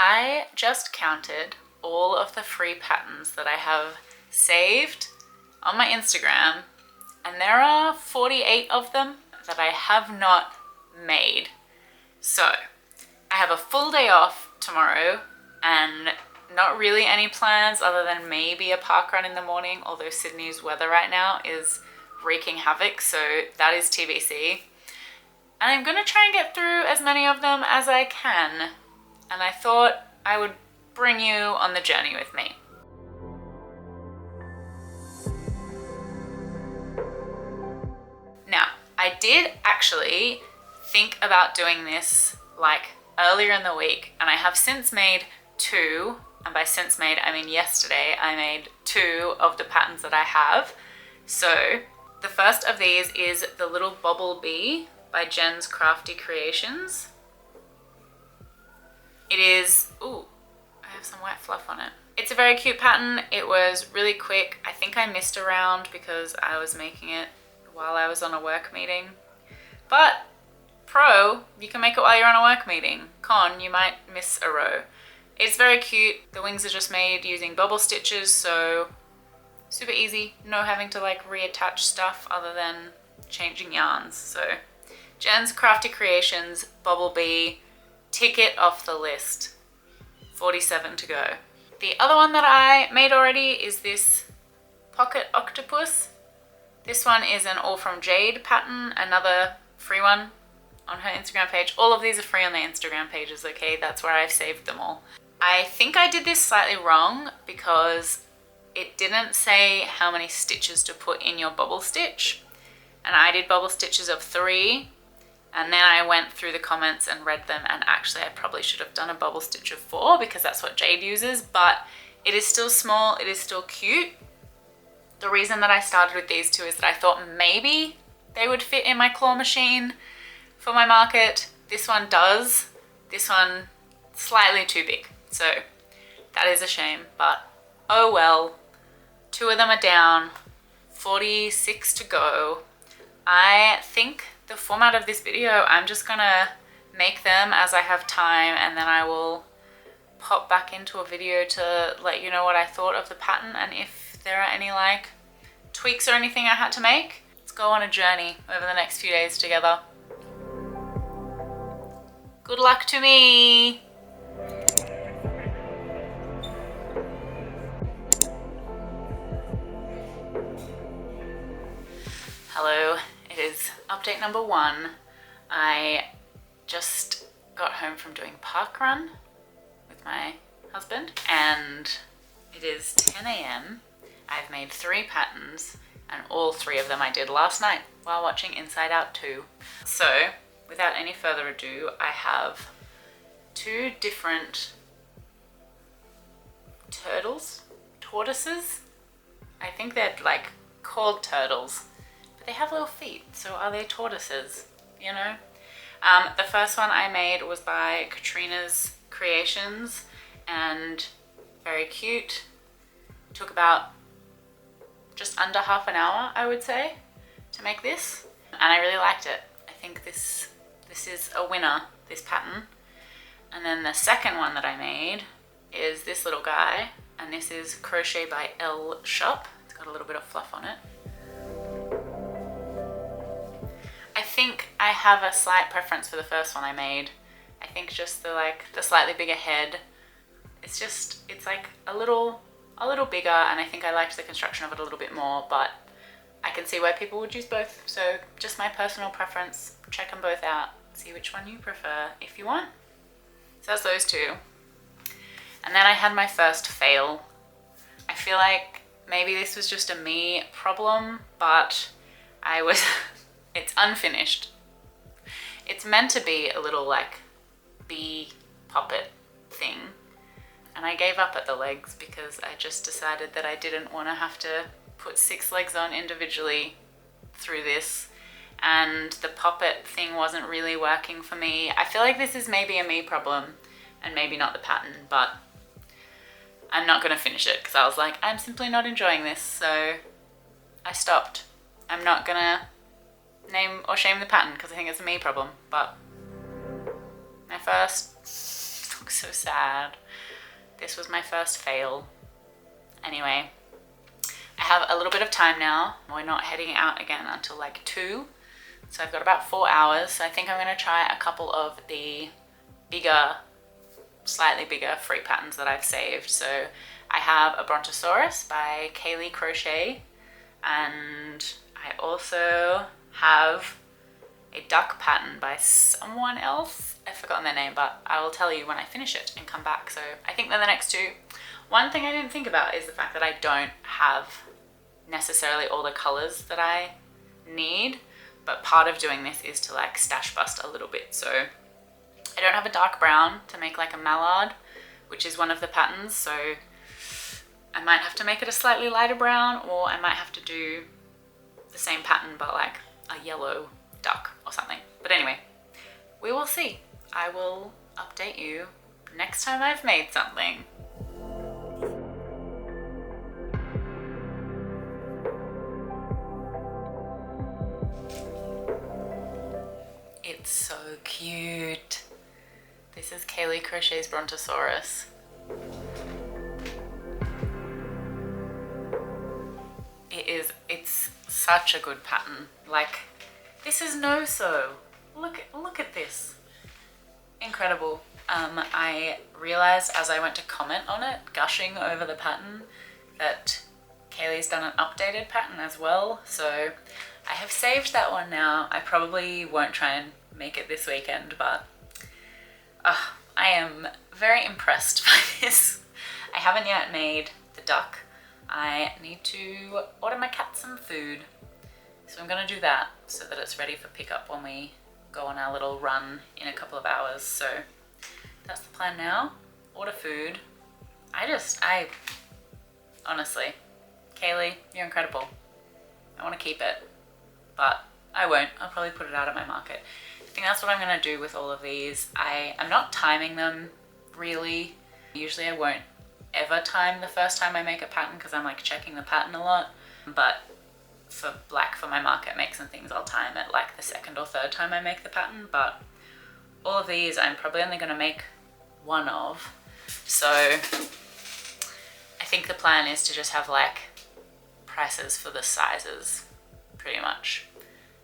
I just counted all of the free patterns that I have saved on my Instagram, and there are 48 of them that I have not made. So I have a full day off tomorrow and not really any plans other than maybe a park run in the morning, although Sydney's weather right now is wreaking havoc, so that is TBC. And I'm gonna try and get through as many of them as I can, and I thought I would bring you on the journey with me. Now, I did actually think about doing this like earlier in the week, and I have since made two, and by since made I mean yesterday I made two of the patterns that I have. So the first of these is the Little Bobble Bee by Jen's Crafty Creations. It is, ooh, I have some white fluff on it. It's a very cute pattern. It was really quick. I think I missed a round because I was making it while I was on a work meeting. But pro, you can make it while you're on a work meeting. Con, you might miss a row. It's very cute. The wings are just made using bubble stitches, so super easy. No having to like reattach stuff other than changing yarns. So Jen's Crafty Creations, Bobble Bee, tick it off the list. 47 to go. The other one that I made already is this Pocket Octopus. This one is an All From Jade pattern, another free one on her Instagram page. All of these are free on the Instagram pages, okay? That's where I've saved them all. I think I did this slightly wrong because it didn't say how many stitches to put in your bubble stitch. And I did bubble stitches of 3. And then I went through the comments and read them, and actually I probably should have done a bubble stitch of 4 because that's what Jade uses, but it is still small, it is still cute. The reason that I started with these two is that I thought maybe they would fit in my claw machine for my market. This one does, this one slightly too big, so that is a shame, but oh well. 2 of them are down, 46 to go. I think the format of this video, I'm just gonna make them as I have time, and then I will pop back into a video to let you know what I thought of the pattern and if there are any like tweaks or anything I had to make. Let's go on a journey over the next few days together. Good luck to me! Hello. It is update number 1. I just got home from doing a park run with my husband and it is 10 a.m. I've made 3 patterns and all 3 of them I did last night while watching Inside Out 2. So without any further ado, I have 2 different tortoises. I think they're like called turtles. They have little feet, so are they tortoises, you know? The first one I made was by Katrina's Creations and very cute. Took about just under half an hour, I would say, to make this, and I really liked it. I think this is a winner, this pattern. And then the second one that I made is this little guy, and this is Crochet by L Shop. It's got a little bit of fluff on it. I think I have a slight preference for the first one I made. I think just the slightly bigger head. It's like a little bigger, and I think I liked the construction of it a little bit more, but I can see why people would use both. So just my personal preference. Check them both out. See which one you prefer if you want. So that's those 2. And then I had my first fail. I feel like maybe this was just a me problem, but it's unfinished. It's meant to be a little like bee puppet thing, and I gave up at the legs because I just decided that I didn't want to have to put 6 legs on individually through this, and the puppet thing wasn't really working for me. I feel like this is maybe a me problem and maybe not the pattern, but I'm not going to finish it because I was like, I'm simply not enjoying this, so I stopped. I'm not going to name or shame the pattern because I think it's a me problem, but my first looks so sad. This was my first fail. Anyway, I have a little bit of time now. We're not heading out again until like 2. So I've got about 4 hours. So I think I'm gonna try a couple of the bigger, slightly bigger free patterns that I've saved. So I have a Brontosaurus by Kaylee Crochet, and I also have a duck pattern by someone else. I've forgotten their name, but I will tell you when I finish it and come back. So I think they're the next 2. One thing I didn't think about is the fact that I don't have necessarily all the colors that I need, but part of doing this is to like stash bust a little bit. So I don't have a dark brown to make like a mallard, which is one of the patterns. So I might have to make it a slightly lighter brown, or I might have to do the same pattern but like a yellow duck or something. But anyway, we will see. I will update you next time I've made something. It's so cute. This is Kaylee Crochet's Brontosaurus. It's such a good pattern. Like, this is no-sew. Look at this. Incredible. I realized as I went to comment on it, gushing over the pattern, that Kaylee's done an updated pattern as well. So I have saved that one now. I probably won't try and make it this weekend, but I am very impressed by this. I haven't yet made the duck. I need to order my cat some food. So I'm gonna do that so that it's ready for pickup when we go on our little run in a couple of hours. So that's the plan now. Order food. I honestly, Kaylee, you're incredible. I wanna keep it, but I won't. I'll probably put it out at my market. I think that's what I'm gonna do with all of these. I'm not timing them really. Usually I won't ever time the first time I make a pattern because I'm like checking the pattern a lot. But for my market makes and things, I'll time it like the 2nd or 3rd time I make the pattern. But all of these I'm probably only gonna make one of. So I think the plan is to just have like prices for the sizes pretty much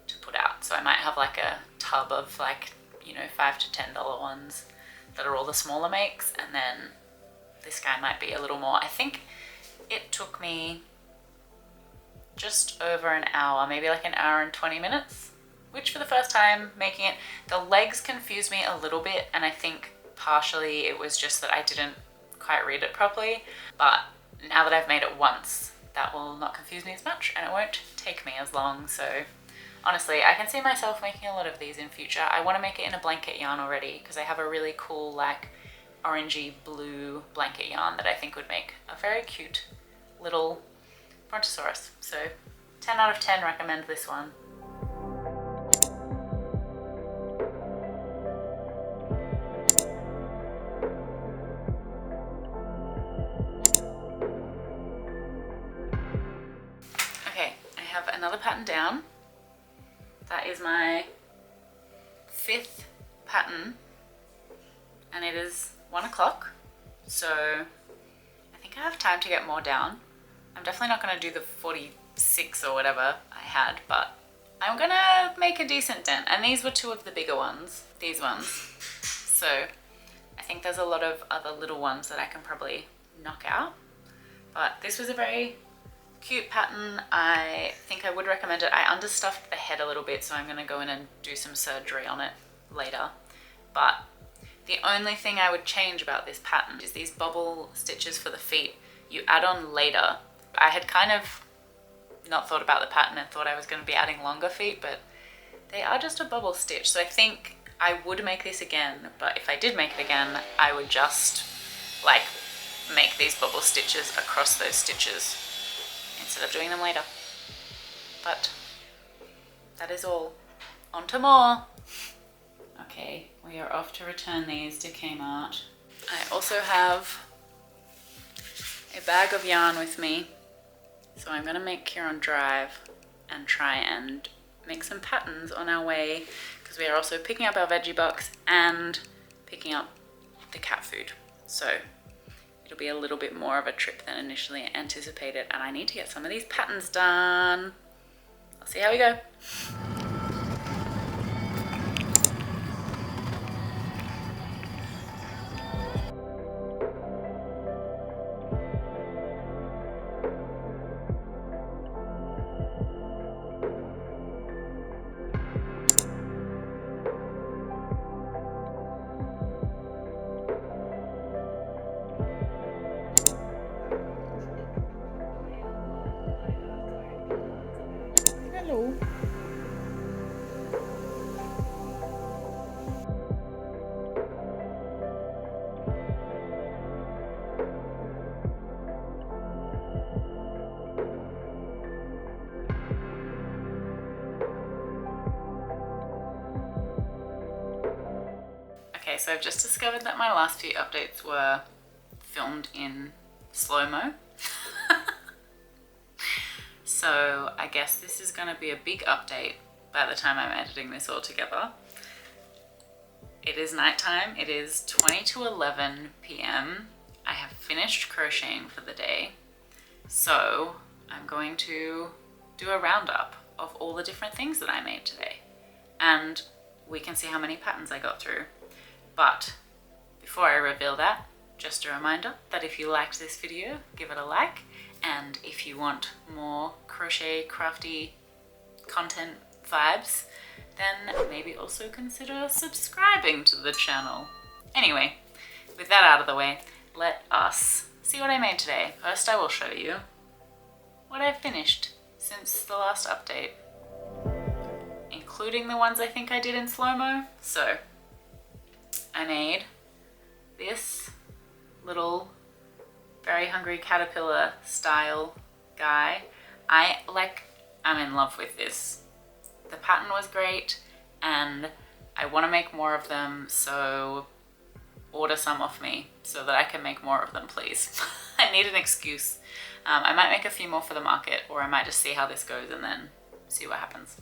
to put out. So I might have like a tub of like, you know, $5 to $10 ones that are all the smaller makes, and then this guy might be a little more. I think it took me just over an hour, maybe like an hour and 20 minutes, which for the first time making it, the legs confused me a little bit, and I think partially it was just that I didn't quite read it properly. But now that I've made it once, that will not confuse me as much and it won't take me as long. So honestly, I can see myself making a lot of these in future. I want to make it in a blanket yarn already because I have a really cool like orangey blue blanket yarn that I think would make a very cute little Brontosaurus. So 10 out of 10 recommend this one. Okay, I have another pattern down. That is my 5th pattern, and it is 1 o'clock, so I think I have time to get more down. I'm definitely not going to do the 46 or whatever I had, but I'm going to make a decent dent. And these were 2 of the bigger ones, these ones. So I think there's a lot of other little ones that I can probably knock out. But this was a very cute pattern. I think I would recommend it. I understuffed the head a little bit, so I'm going to go in and do some surgery on it later. But the only thing I would change about this pattern is these bubble stitches for the feet. You add on later. I had kind of not thought about the pattern and thought I was going to be adding longer feet, but they are just a bubble stitch. So I think I would make this again, but if I did make it again, I would just like make these bubble stitches across those stitches instead of doing them later. But that is all. On to more. Okay, we are off to return these to Kmart. I also have a bag of yarn with me, so I'm gonna make Kieran drive and try and make some patterns on our way, because we are also picking up our veggie box and picking up the cat food. So it'll be a little bit more of a trip than initially anticipated, and I need to get some of these patterns done. I'll see how we go. Hello. Okay, so I've just discovered that my last few updates were filmed in slow-mo. So I guess this is going to be a big update by the time I'm editing this all together. It is nighttime. It is 20 to 11 p.m. I have finished crocheting for the day. So I'm going to do a roundup of all the different things that I made today. And we can see how many patterns I got through. But before I reveal that, just a reminder that if you liked this video, give it a like. And if you want more crochet crafty content vibes, then maybe also consider subscribing to the channel. Anyway, with that out of the way, let us see what I made today. First, I will show you what I've finished since the last update, including the ones I think I did in slow-mo. So I made this little Very Hungry Caterpillar style guy. I'm in love with this. The pattern was great and I want to make more of them, so order some off me so that I can make more of them, please. I need an excuse. I might make a few more for the market, or I might just see how this goes and then see what happens.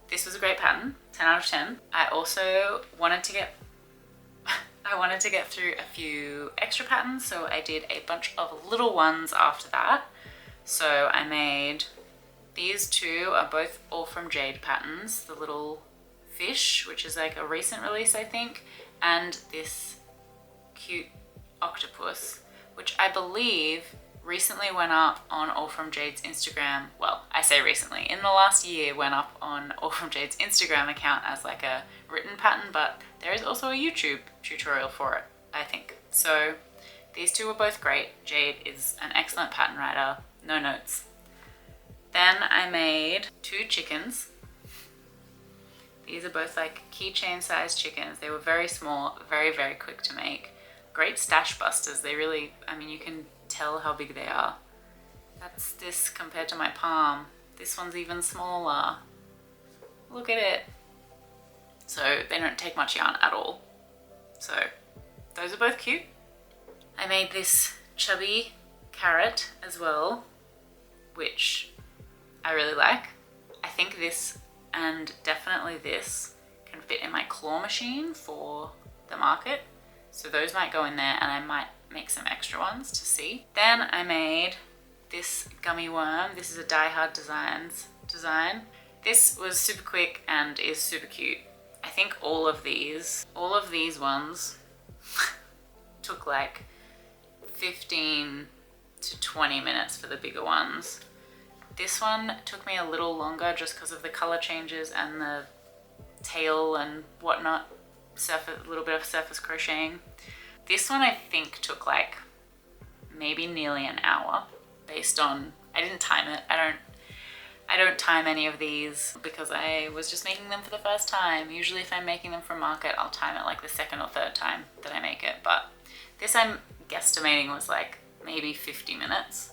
This was a great pattern, 10 out of 10. I also wanted to get through a few extra patterns, so I did a bunch of little ones after that. So I made these two, are both all from Jade patterns, the little fish, which is like a recent release I think, and this cute octopus, which I believe recently went up on All From Jade's Instagram. Well, I say recently, in the last year went up on All From Jade's Instagram account as like a written pattern, but there is also a YouTube tutorial for it, I think. So these two were both great. Jade is an excellent pattern writer, no notes. Then I made two chickens. These are both like keychain sized chickens. They were very small, very, very quick to make. Great stash busters. They really, I mean, you can tell how big they are. That's this compared to my palm. This one's even smaller. Look at it. So they don't take much yarn at all. So those are both cute. I made this chubby carrot as well, which I really like. I think this and definitely this can fit in my claw machine for the market. So those might go in there and I might make some extra ones to see. Then I made this gummy worm. This is a Die Hard Designs design. This was super quick and is super cute. I think all of these ones took like 15 to 20 minutes for the bigger ones. This one took me a little longer just because of the color changes and the tail and whatnot, a little bit of surface crocheting. This one I think took like maybe nearly an hour based on, I didn't time it. I don't time any of these because I was just making them for the first time. Usually if I'm making them for market, I'll time it like the second or third time that I make it. But this I'm guesstimating was like maybe 50 minutes.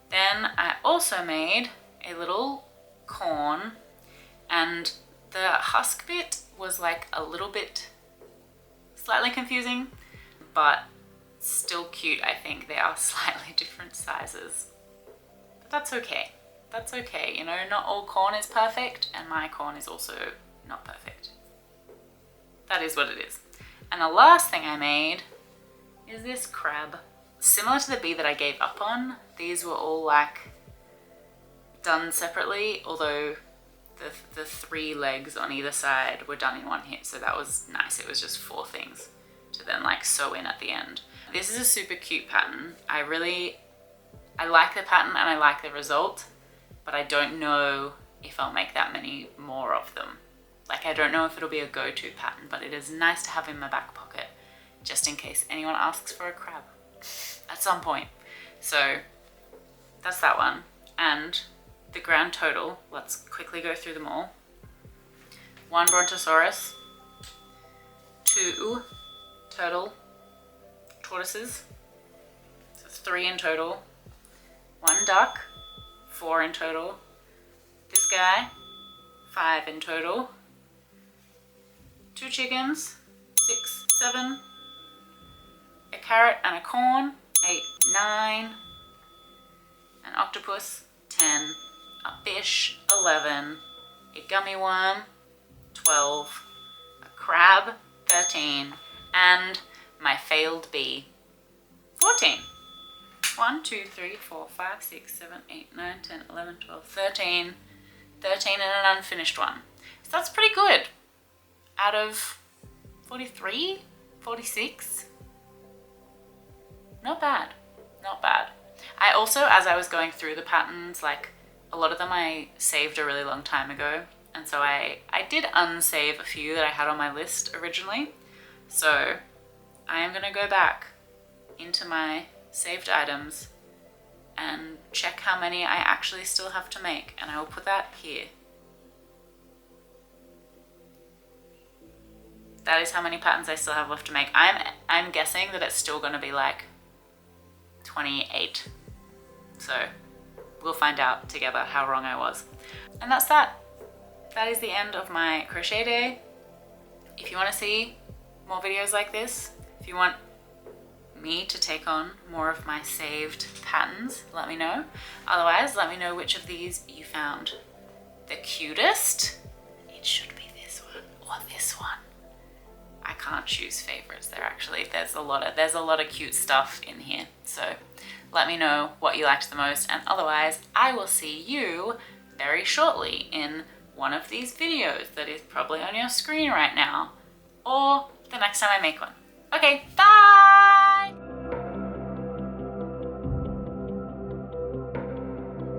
Then I also made a little corn, and the husk bit was like a little bit slightly confusing, but still cute. I think they are slightly different sizes, but that's okay. That's okay, you know, not all corn is perfect, and my corn is also not perfect. That is what it is. And the last thing I made is this crab. Similar to the bee that I gave up on, these were all like done separately, although the 3 legs on either side were done in one hit, so that was nice. It was just 4 things to then like sew in at the end. This is a super cute pattern. I like the pattern and I like the result, but I don't know if I'll make that many more of them. Like, I don't know if it'll be a go-to pattern, but it is nice to have in my back pocket just in case anyone asks for a crab at some point. So that's that one. And the grand total, let's quickly go through them all. 1 brontosaurus, 2 turtle tortoises, so it's 3 in total. 1 duck, 4 in total. This guy, 5 in total. 2 chickens, 6, 7. A carrot and a corn, 8, 9. An octopus, 10. A fish, 11. A gummy worm, 12. A crab, 13. And my failed bee, 14. 1, 2, 3, 4, 5, 6, 7, 8, 9, 10, 11, 12, 13. 13 and an unfinished one. So that's pretty good. Out of 43, 46. Not bad, not bad. I also, as I was going through the patterns, like a lot of them I saved a really long time ago. And so I did unsave a few that I had on my list originally. So I am gonna go back into my saved items and check how many I actually still have to make, and I will put that here. That is how many patterns I still have left to make. I'm guessing that it's still gonna be like 28. So we'll find out together how wrong I was. And that's that. That is the end of my crochet day. If you wanna see more videos like this, if you want me to take on more of my saved patterns, let me know. Otherwise, let me know which of these you found the cutest. It should be this one or this one. I can't choose favorites. There's a lot of cute stuff in here. So let me know what you liked the most, and otherwise I will see you very shortly in one of these videos that is probably on your screen right now, or the next time I make one. Okay, bye!